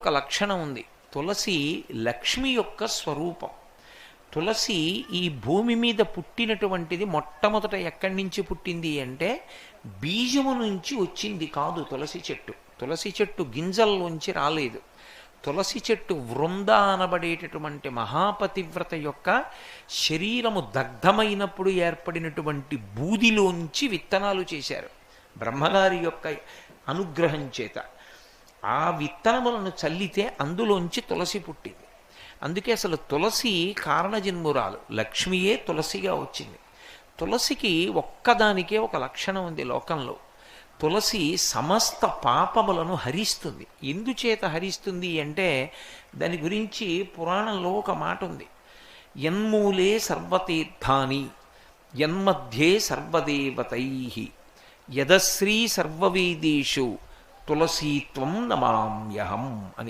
ఒక లక్షణం ఉంది. తులసి లక్ష్మి యొక్క స్వరూపం. తులసి ఈ భూమి మీద పుట్టినటువంటిది మొట్టమొదట ఎక్కడి నుంచి పుట్టింది అంటే బీజము నుంచి వచ్చింది కాదు తులసి చెట్టు. తులసి చెట్టు గింజల్లోంచి రాలేదు. తులసి చెట్టు వృంద అనబడేటటువంటి మహాపతివ్రత యొక్క శరీరము దగ్ధమైనప్పుడు ఏర్పడినటువంటి బూదిలోంచి విత్తనాలు చేశారు బ్రహ్మగారి యొక్క అనుగ్రహం చేత. ఆ విత్తనములను చల్లితే అందులోంచి తులసి పుట్టింది. అందుకే అసలు తులసి కారణజన్మురాలు, లక్ష్మియే తులసిగా వచ్చింది. తులసికి ఒక్కదానికే ఒక లక్షణం ఉంది లోకంలో. తులసి సమస్త పాపములను హరిస్తుంది. ఎందుచేత హరిస్తుంది అంటే దాని గురించి పురాణంలో ఒక మాట ఉంది. యన్మూలే సర్వతీర్థాని యన్మధ్యే సర్వదేవతై యదశ్రీ సర్వవేదేషు తులసీత్వం నమామ్యహం అని.